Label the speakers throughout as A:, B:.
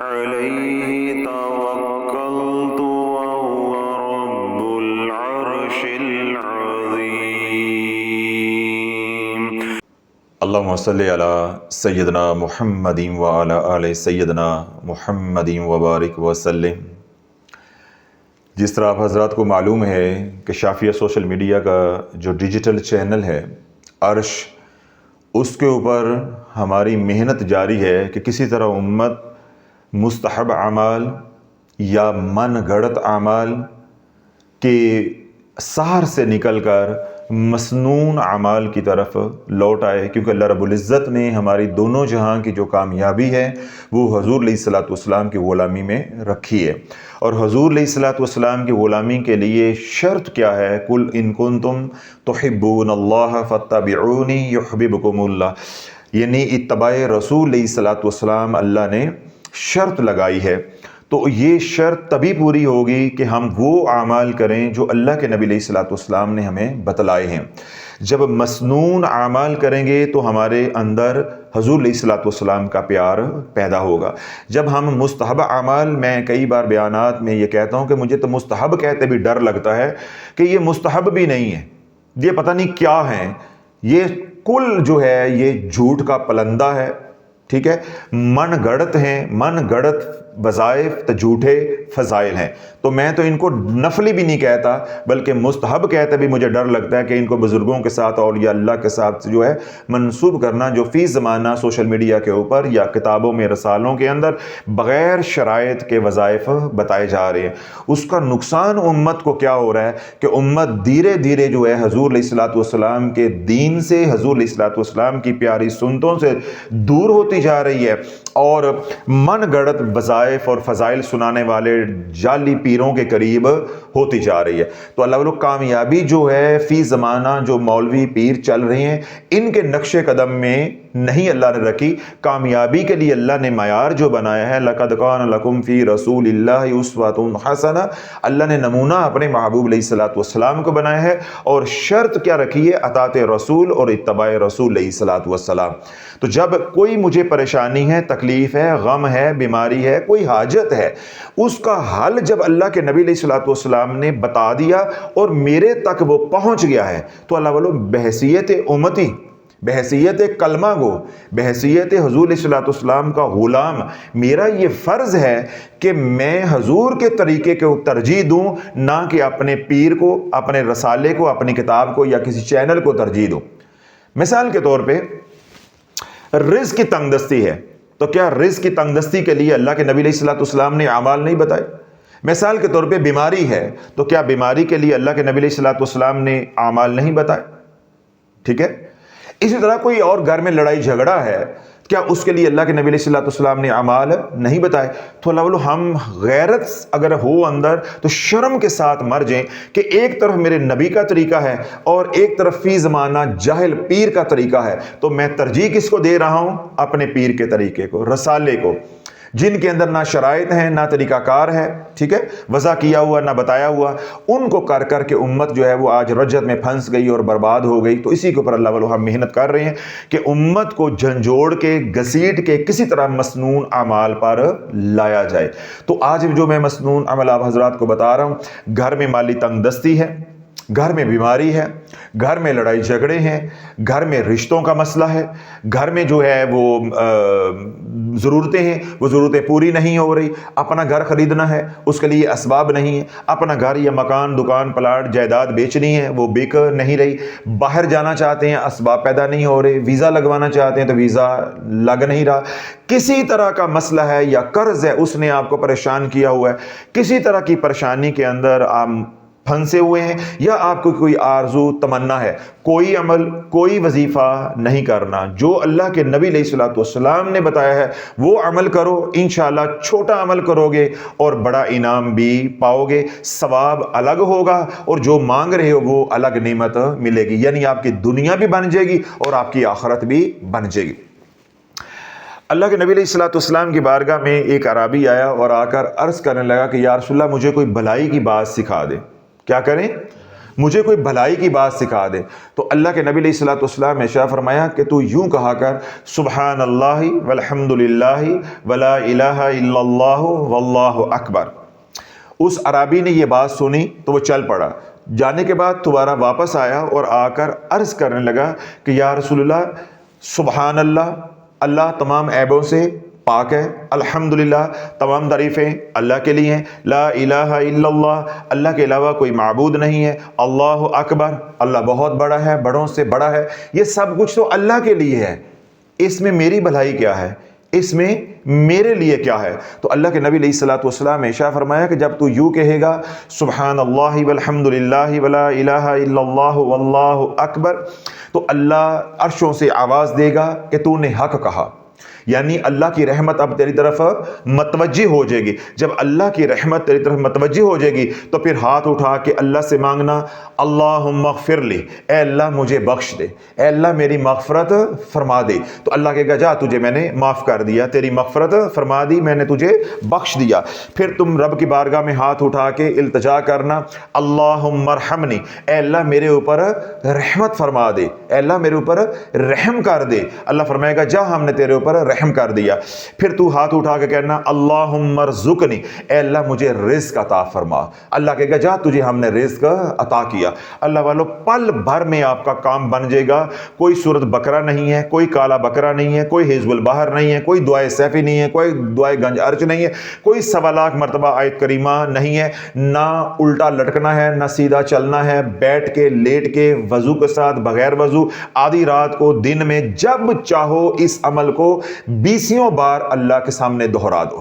A: عليه توكلت وهو رب العرش العظيم.
B: اللهم صل علی سیدنا محمد وعلی آل سیدنا محمد وبارک وسلم. جس طرح آپ حضرات کو معلوم ہے کہ شافیہ سوشل میڈیا کا جو ڈیجیٹل چینل ہے عرش، اس کے اوپر ہماری محنت جاری ہے کہ کسی طرح امت مستحب اعمال یا من گھڑت اعمال کے سہر سے نکل کر مسنون اعمال کی طرف لوٹ آئے، کیونکہ اللہ رب العزت نے ہماری دونوں جہاں کی جو کامیابی ہے وہ حضور علیہ الصلوۃ والسلام کی غلامی میں رکھی ہے. اور حضور علیہ الصلوۃ والسلام کی غلامی کے لیے شرط کیا ہے؟ قل ان کنتم تحبون اللہ فاتبعونی یحببکم اللہ، یعنی اتباع رسول علیہ الصلوۃ والسلام اللہ نے شرط لگائی ہے. تو یہ شرط تبھی پوری ہوگی کہ ہم وہ اعمال کریں جو اللہ کے نبی علیہ الصلوۃ والسلام نے ہمیں بتلائے ہیں. جب مسنون اعمال کریں گے تو ہمارے اندر حضور علیہ الصلوۃ والسلام کا پیار پیدا ہوگا. جب ہم مستحب اعمال، میں کئی بار بیانات میں یہ کہتا ہوں کہ مجھے تو مستحب کہتے بھی ڈر لگتا ہے کہ یہ مستحب بھی نہیں ہے، یہ پتہ نہیں کیا ہیں، یہ کل جو ہے یہ جھوٹ کا پلندہ ہے. ٹھیک ہے، من گڑت ہیں، من گڑت وظائف تو جھوٹے فضائل ہیں. تو میں تو ان کو نفلی بھی نہیں کہتا بلکہ مستحب کہتا بھی مجھے ڈر لگتا ہے کہ ان کو بزرگوں کے ساتھ اولیاء اللہ کے ساتھ جو ہے منسوب کرنا، جو فی زمانہ سوشل میڈیا کے اوپر یا کتابوں میں رسالوں کے اندر بغیر شرائط کے وظائف بتائے جا رہے ہیں. اس کا نقصان امت کو کیا ہو رہا ہے کہ امت دھیرے دھیرے جو ہے حضور علیہ الصلوۃ والسلام کے دین سے، حضور علیہ الصلوۃ والسلام کی پیاری سنتوں سے دور ہوتی جا رہی ہے اور من گڑت وظائف اور فضائل سنانے والے جعلی پیروں کے قریب ہوتی جا رہی ہے. تو اللہ والو کامیابی جو ہے فی زمانہ جو مولوی پیر چل رہے ہیں ان کے نقش قدم میں نہیں اللہ نے رکھی. کامیابی کے لیے اللہ نے معیار جو بنایا ہے، لَقَدْ كَانَ لَكُمْ فِي رَسُولِ اللَّهِ أُسْوَةٌ حَسَنَةٌ، اللہ نے نمونہ اپنے محبوب علیہ الصلوۃ والسلام کو بنایا ہے اور شرط کیا رکھی ہے؟ اطاعت رسول اور اتباع رسول علیہ الصلوۃ والسلام. تو جب کوئی مجھے پریشانی ہے، تکلیف ہے، غم ہے، بیماری ہے، کوئی حاجت ہے، اس کا حل جب اللہ کے نبی علیہ الصلوۃ والسلام نے بتا دیا اور میرے تک وہ پہنچ گیا ہے تو اللہ والو بحیثیت امتی، بحیثیت کلمہ گو، بحیثیت حضور علیہ الصلوۃ والسلام کا غلام، میرا یہ فرض ہے کہ میں حضور کے طریقے کو ترجیح دوں، نہ کہ اپنے پیر کو، اپنے رسالے کو، اپنی کتاب کو یا کسی چینل کو ترجیح دوں. مثال کے طور پہ رزق کی تنگ دستی ہے، تو کیا رزق کی تنگ دستی کے لیے اللہ کے نبی علیہ الصلوۃ والسلام نے اعمال نہیں بتائے؟ مثال کے طور پہ بیماری ہے، تو کیا بیماری کے لیے اللہ کے نبی علیہ الصلوۃ والسلام نے اعمال نہیں بتائے؟ ٹھیک ہے. اسی طرح کوئی اور گھر میں لڑائی جھگڑا ہے، کیا اس کے لیے اللہ کے نبی علیہ الصلوۃ والسلام نے اعمال نہیں بتائے؟ تو اللہ والو ہم غیرت اگر ہو اندر تو شرم کے ساتھ مر جائیں کہ ایک طرف میرے نبی کا طریقہ ہے اور ایک طرف فی زمانہ جاہل پیر کا طریقہ ہے، تو میں ترجیح کس کو دے رہا ہوں؟ اپنے پیر کے طریقے کو، رسالے کو، جن کے اندر نہ شرائط ہیں نہ طریقہ کار ہے. ٹھیک ہے، وضع کیا ہوا نہ بتایا ہوا، ان کو کر کر کے امت جو ہے وہ آج رجت میں پھنس گئی اور برباد ہو گئی. تو اسی کے اوپر اللہ والو ہم محنت کر رہے ہیں کہ امت کو جھنجھوڑ کے، گھسیٹ کے کسی طرح مسنون اعمال پر لایا جائے. تو آج جو میں مسنون عمل آپ حضرات کو بتا رہا ہوں، گھر میں مالی تنگ دستی ہے، گھر میں بیماری ہے، گھر میں لڑائی جھگڑے ہیں، گھر میں رشتوں کا مسئلہ ہے، گھر میں جو ہے وہ ضرورتیں ہیں، وہ ضرورتیں پوری نہیں ہو رہی، اپنا گھر خریدنا ہے، اس کے لیے اسباب نہیں ہے، اپنا گھر یا مکان، دکان، پلاٹ، جائیداد بیچنی ہے، وہ بک نہیں رہی، باہر جانا چاہتے ہیں، اسباب پیدا نہیں ہو رہے، ویزا لگوانا چاہتے ہیں تو ویزا لگ نہیں رہا، کسی طرح کا مسئلہ ہے یا قرض ہے اس نے آپ کو پریشان کیا ہوا ہے، کسی طرح کی پریشانی کے اندر آپ پھنسے ہوئے ہیں، یا آپ کو کوئی آرزو تمنا ہے، کوئی عمل، کوئی وظیفہ نہیں کرنا، جو اللہ کے نبی علیہ الصلوۃ والسلام نے بتایا ہے وہ عمل کرو، انشاءاللہ چھوٹا عمل کرو گے اور بڑا انعام بھی پاؤ گے، ثواب الگ ہوگا اور جو مانگ رہے ہو وہ الگ نعمت ملے گی، یعنی آپ کی دنیا بھی بن جائے گی اور آپ کی آخرت بھی بن جائے گی. اللہ کے نبی علیہ الصلوۃ والسلام کی بارگاہ میں ایک اعرابی آیا اور آ کر عرض کرنے لگا کہ یا رسول اللہ مجھے کوئی بھلائی کی بات سکھا دے. کیا کریں؟ مجھے کوئی بھلائی کی بات سکھا دے۔ تو اللہ کے نبی علیہ الصلوۃ والسلام نے ارشاد فرمایا کہ تو یوں کہا کر سبحان اللہ والحمد للہ ولا الہ الا اللہ واللہ اکبر۔ اس عرابی نے یہ بات سنی تو وہ چل پڑا، جانے کے بعد دوبارہ واپس آیا اور آ کر عرض کرنے لگا کہ یا رسول اللہ، سبحان اللہ، اللہ تمام عیبوں سے پاک ہے، الحمدللہ تمام تعریفیں اللہ کے لیے ہیں، لا الہ الا اللہ، اللہ کے علاوہ کوئی معبود نہیں ہے، اللہ اکبر، اللہ بہت بڑا ہے، بڑوں سے بڑا ہے، یہ سب کچھ تو اللہ کے لیے ہے، اس میں میری بھلائی کیا ہے، اس میں میرے لیے کیا ہے؟ تو اللہ کے نبی علیہ الصلوۃ والسلام نے ارشاد فرمایا کہ جب تو یوں کہے گا سبحان اللہ والحمد للہ ولا الہ الا اللہ واللہ اکبر، تو اللہ عرشوں سے آواز دے گا کہ تو نے حق کہا، یعنی اللہ کی رحمت اب تیری طرف متوجہ ہو جائے گی۔ جب اللہ کی رحمت تیری طرف متوجہ ہو جائے گی تو پھر ہاتھ اٹھا کے اللہ سے مانگنا اللہم اغفر لی، اے اللہ مجھے بخش دے، اے اللہ میری مغفرت فرما دے۔ تو اللہ کہے گا جا تجھے میں نے معاف کر دیا، تیری مغفرت فرما دی، میں نے تجھے بخش دیا۔ پھر تم رب کی بارگاہ میں ہاتھ اٹھا کے التجا کرنا اللہم ارحمنی، اے اللہ میرے اوپر رحمت فرما دے، اے اللہ میرے اوپر رحم کر دے۔ اللہ فرمائے گا جا ہم نے تیرے اوپر رحم کر دیا۔ پھر تو ہاتھ اٹھا کے کہنا اللہم ارزقنی، اے اللہ مجھے رزق عطا فرما۔ اللہ کہے گا جا تجھے ہم نے رزق عطا کیا۔ اللہ والو پل بھر میں آپ کا کام بن جائے گا۔ کوئی سورت بقرہ نہیں ہے، کوئی کالا بقرہ نہیں ہے، کوئی حزب البحر نہیں ہے، کوئی دعائے سیفی نہیں ہے، کوئی دعائے گنج ارچ نہیں ہے، کوئی 1.25 لاکھ مرتبہ آیت کریمہ نہیں ہے، نہ الٹا لٹکنا ہے، نہ سیدھا چلنا ہے، بیٹھ کے لیٹ کے وضو کے ساتھ بغیر وضو آدھی رات کو دن میں جب چاہو اس عمل کو 20 بار اللہ کے سامنے دہرا دو۔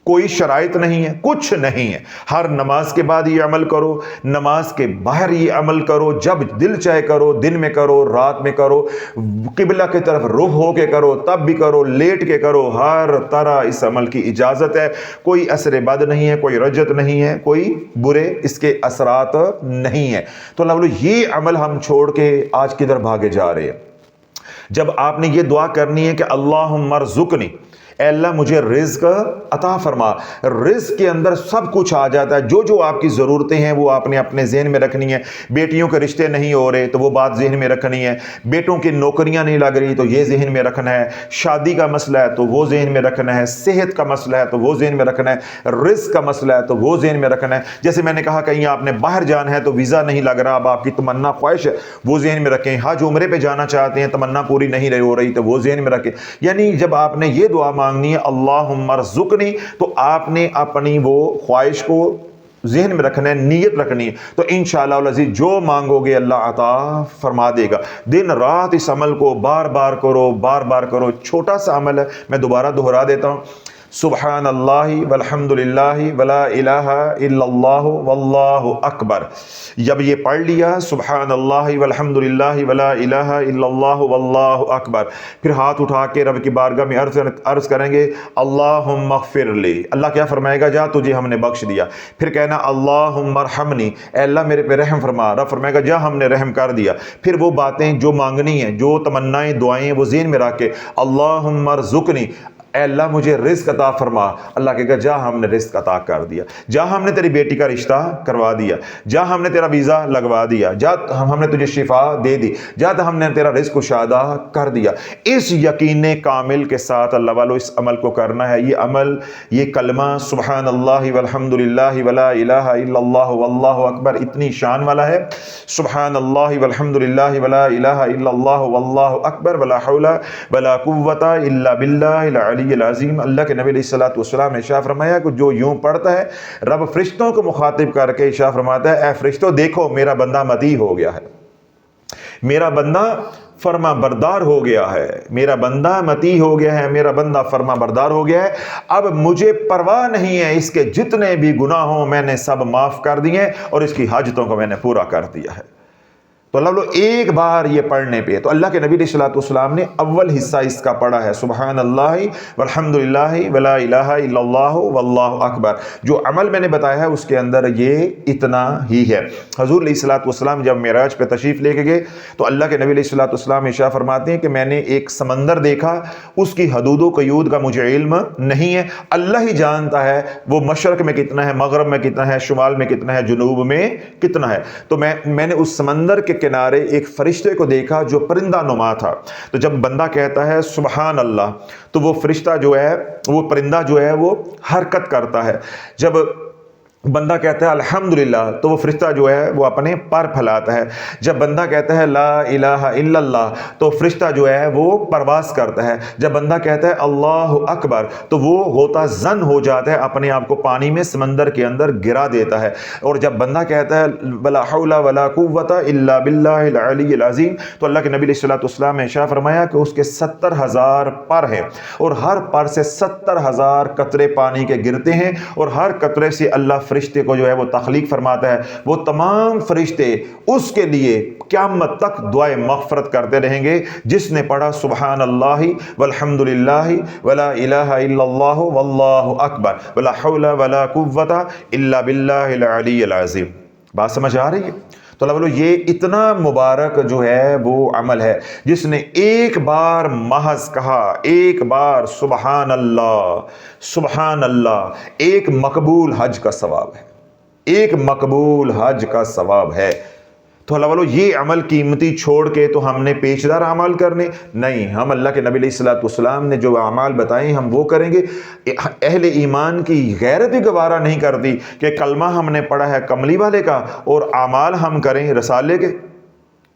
B: کوئی شرائط نہیں ہے، کچھ نہیں ہے۔ ہر نماز کے بعد یہ عمل کرو، نماز کے باہر یہ عمل کرو، جب دل چاہے کرو، دن میں کرو، رات میں کرو، قبلہ کی طرف رخ ہو کے کرو، تب بھی کرو، لیٹ کے کرو، ہر طرح اس عمل کی اجازت ہے۔ کوئی اثر بد نہیں ہے، کوئی رجت نہیں ہے، کوئی برے اس کے اثرات نہیں ہے۔ تو اللہ بولو یہ عمل ہم چھوڑ کے آج کدھر بھاگے جا رہے ہیں؟ جب آپ نے یہ دعا کرنی ہے کہ اللہم ارزقنی، اے اللہ مجھے رزق عطا فرما۔ رزق کے اندر سب کچھ آ جاتا ہے، جو جو آپ کی ضرورتیں ہیں وہ آپ نے اپنے ذہن میں رکھنی ہے۔ بیٹیوں کے رشتے نہیں ہو رہے تو وہ بات ذہن میں رکھنی ہے، بیٹوں کی نوکریاں نہیں لگ رہی تو یہ ذہن میں رکھنا ہے، شادی کا مسئلہ ہے تو وہ ذہن میں رکھنا ہے، صحت کا مسئلہ ہے تو وہ ذہن میں رکھنا ہے، رزق کا مسئلہ ہے تو وہ ذہن میں رکھنا ہے۔ جیسے میں نے کہا کہیں آپ نے باہر جانا ہے تو ویزا نہیں لگ رہا، اب آپ کی تمنا خواہش ہے وہ ذہن میں رکھیں۔ حج عمرے پہ جانا چاہتے ہیں، تمنا پوری نہیں ہو رہی تو وہ ذہن میں رکھیں۔ یعنی جب آپ نے یہ دعا مانگنی ہے اللہم ارزقنی، تو آپ نے اپنی وہ خواہش کو ذہن میں رکھنا ہے، نیت رکھنی ہے، تو انشاءاللہ العزیز جو مانگو گے اللہ عطا فرما دے گا۔ دن رات اس عمل کو بار بار کرو، بار بار کرو۔ چھوٹا سا عمل ہے، میں دوبارہ دہرا دیتا ہوں، سبحان اللہ والحمد للہ ولا الہ الا اللہ واللہ اکبر۔ جب یہ پڑھ لیا سبحان اللہ والحمد للہ ولا الہ الا اللہ واللہ اکبر، پھر ہاتھ اٹھا کے رب کی بارگاہ میں عرض کریں گے اللہم اغفر لی، اللہ کیا فرمائے گا جا تجھے ہم نے بخش دیا۔ پھر کہنا اللہم ارحمنی، اے اللہ میرے پہ رحم فرما، رب فرمائے گا جا ہم نے رحم کر دیا۔ پھر وہ باتیں جو مانگنی ہیں، جو تمنائیں دعائیں وہ ذہن میں رکھ کے اللہم ارزقنی، اے اللہ مجھے رزق عطا فرما، اللہ کہے گا جا ہم نے رزق عطا کر دیا، جا ہم نے تیری بیٹی کا رشتہ کروا دیا، جا ہم نے تیرا ویزا لگوا دیا، جا ہم نے تجھے شفا دے دی، جا ہم نے تیرا رزق کشادہ کر دیا۔ اس یقین کامل کے ساتھ اللہ والو اس عمل کو کرنا ہے۔ یہ عمل، یہ کلمہ سبحان اللہ والحمد للہ ولا الہ الا اللہ واللہ اکبر اتنی شان والا ہے۔ سبحان اللہ والحمد للہ ولا الہ الا اللہ واللہ اکبر ولا حول ولا قوت الا باللہ العلی العظیم۔ اللہ کے نبی علیہ الصلوۃ والسلام نے ارشاد فرمایا کہ جو یوں پڑھتا ہے، رب فرشتوں کو مخاطب کر کے ارشاد فرماتا ہے اے فرشتوں دیکھو میرا بندہ مطیع ہو گیا ہے، میرا بندہ فرما بردار ہو گیا ہے، میرا بندہ مطیع ہو گیا ہے، میرا بندہ فرما بردار ہو گیا ہے، اب مجھے پرواہ نہیں ہے، اس کے جتنے بھی گناہ ہوں میں نے سب معاف کر دیے اور اس کی حاجتوں کو میں نے پورا کر دیا ہے۔ تو اللہ ایک بار یہ پڑھنے پہ، تو اللہ کے نبی علیہ الصلوۃ والسلام نے اول حصہ اس کا پڑھا ہے، سبحان اللہ والحمد للہ ولا الہ الا اللہ واللہ اکبر۔ جو عمل میں نے بتایا ہے اس کے اندر یہ اتنا ہی ہے۔ حضور علیہ الصلوۃ والسلام جب معراج پہ تشریف لے کے گئے تو اللہ کے نبی علیہ الصلوۃ والسلام ارشاد فرماتے ہیں کہ میں نے ایک سمندر دیکھا، اس کی حدود و قیود کا مجھے علم نہیں ہے، اللہ ہی جانتا ہے وہ مشرق میں کتنا ہے، مغرب میں کتنا ہے، شمال میں کتنا ہے، جنوب میں کتنا ہے۔ تو میں نے اس سمندر کے کنارے ایک فرشتے کو دیکھا جو پرندہ نما تھا۔ تو جب بندہ کہتا ہے سبحان اللہ تو وہ فرشتہ جو ہے، وہ پرندہ جو ہے وہ حرکت کرتا ہے۔ جب بندہ کہتا ہے الحمدللہ تو وہ فرشتہ جو ہے وہ اپنے پر پھیلاتا ہے۔ جب بندہ کہتا ہے لا الہ الا اللہ تو فرشتہ جو ہے وہ پرواز کرتا ہے۔ جب بندہ کہتا ہے اللہ اکبر تو وہ ہوتا زن ہو جاتا ہے، اپنے آپ کو پانی میں سمندر کے اندر گرا دیتا ہے۔ اور جب بندہ کہتا ہے ولا حول ولا قوت الا باللہ العلی العظیم تو اللہ کے نبی علیہ الصلوۃ والسلام نے ارشاد فرمایا کہ اس کے 70,000 پر ہیں، اور ہر پر سے 70,000 قطرے پانی کے گرتے ہیں، اور ہر قطرے سے اللہ فرشتے کو جو ہے وہ تخلیق فرماتا ہے۔ وہ تمام فرشتے اس کے لیے قیامت تک دعائے مغفرت کرتے رہیں گے جس نے پڑھا سبحان اللہ والحمد للہ ولا الہ الا اللہ واللہ اکبر ولا حول ولا قوت الا باللہ العلی العظیم۔ بات سمجھ آ رہی ہے؟ تو اللہ بولو یہ اتنا مبارک جو ہے وہ عمل ہے جس نے ایک بار محض کہا، ایک بار سبحان اللہ، ایک مقبول حج کا ثواب ہے، ایک مقبول حج کا ثواب ہے۔ تو اللہ والو یہ عمل قیمتی چھوڑ کے تو ہم نے پیچیدہ اعمال کرنے نہیں، ہم اللہ کے نبی علیہ الصلوۃ والسلام نے جو اعمال بتائے ہم وہ کریں گے۔ اہل ایمان کی غیرت ہی گوارا نہیں کرتی کہ کلمہ ہم نے پڑھا ہے کملی والے کا اور اعمال ہم کریں رسالے کے،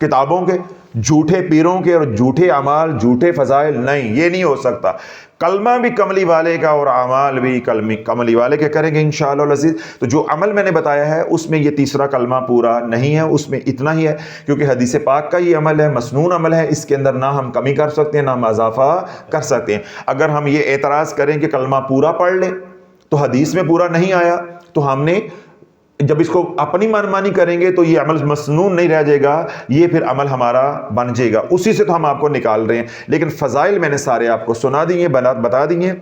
B: کتابوں کے، جھوٹے پیروں کے اور جھوٹے اعمال، جھوٹے فضائل، نہیں، یہ نہیں ہو سکتا۔ کلمہ بھی کملی والے کا اور اعمال بھی کملی والے کے کریں گے انشاءاللہ العزیز۔ تو جو عمل میں نے بتایا ہے اس میں یہ تیسرا کلمہ پورا نہیں ہے، اس میں اتنا ہی ہے کیونکہ حدیث پاک کا یہ عمل ہے، مسنون عمل ہے، اس کے اندر نہ ہم کمی کر سکتے ہیں نہ ہم اضافہ کر سکتے ہیں۔ اگر ہم یہ اعتراض کریں کہ کلمہ پورا پڑھ لیں تو حدیث میں پورا نہیں آیا، تو ہم نے جب اس کو اپنی منمانی کریں گے تو یہ عمل مسنون نہیں رہ جائے گا، یہ پھر عمل ہمارا بن جائے گا، اسی سے تو ہم آپ کو نکال رہے ہیں۔ لیکن فضائل میں نے سارے آپ کو سنا دیے، بتا دیے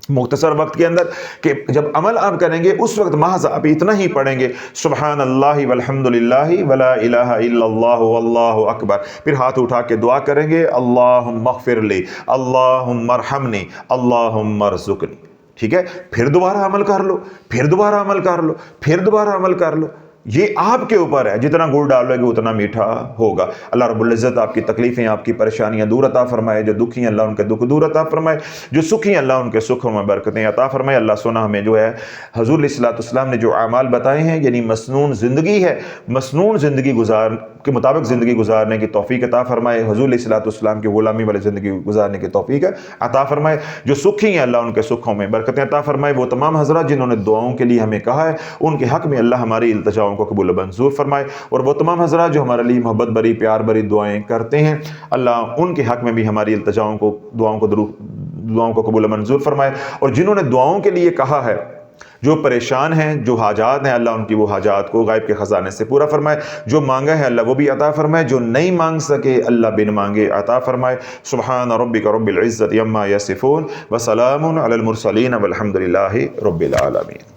B: مختصر وقت کے اندر کہ جب عمل آپ کریں گے اس وقت محض آپ اتنا ہی پڑھیں گے سبحان اللہ والحمد للہ ولا الہ الا اللہ واللہ اکبر، پھر ہاتھ اٹھا کے دعا کریں گے اللہم اغفر لی، اللہم ارحمنی، اللہم ارزقنی، ٹھیک ہے؟ پھر دوبارہ عمل کر لو، پھر دوبارہ عمل کر لو، پھر دوبارہ عمل کر لو، یہ آپ کے اوپر ہے، جتنا گڑ ڈالو گے اتنا میٹھا ہوگا۔ اللہ رب العزت آپ کی تکلیفیں، آپ کی پریشانیاں دور عطا فرمائے، جو دکھی ہیں اللہ ان کے دکھ دور عطا فرمائے، جو سکھی ہیں اللہ ان کے سکھوں میں برکتیں عطا فرمائے۔ اللہ سنا ہمیں جو ہے حضور علیہ الصلوۃ والسلام نے جو اعمال بتائے ہیں یعنی مسنون زندگی ہے، مسنون زندگی کے مطابق زندگی گزارنے کی توفیق عطا فرمائے، حضور علیہ الصلوۃ والسلام کی غلامی والی زندگی گزارنے کی توفیق عطا فرمائے، جو سکھی ہیں اللہ ان کے سکھوں میں برکتیں عطا فرمائے۔ وہ تمام حضرات جنہوں نے دعاؤں کے لیے ہمیں کہا ہے ان کے حق میں اللہ ہماری التجاؤں کو قبول و منظور فرمائے، اور وہ تمام حضرات جو ہمارے لیے محبت بری پیار بری دعائیں کرتے ہیں اللہ ان کے حق میں بھی ہماری التجاؤں کو دعاؤں کو قبول و منظور فرمائے، اور جنہوں نے دعاؤں کے لیے کہا ہے جو پریشان ہیں، جو حاجات ہیں، اللہ ان کی وہ حاجات کو غیب کے خزانے سے پورا فرمائے، جو مانگا ہے اللہ وہ بھی عطا فرمائے، جو نہیں مانگ سکے اللہ بن مانگے عطا فرمائے۔ سبحان ربک رب العزت عما یصفون وسلام علی المرسلین والحمد للہ رب العالمین۔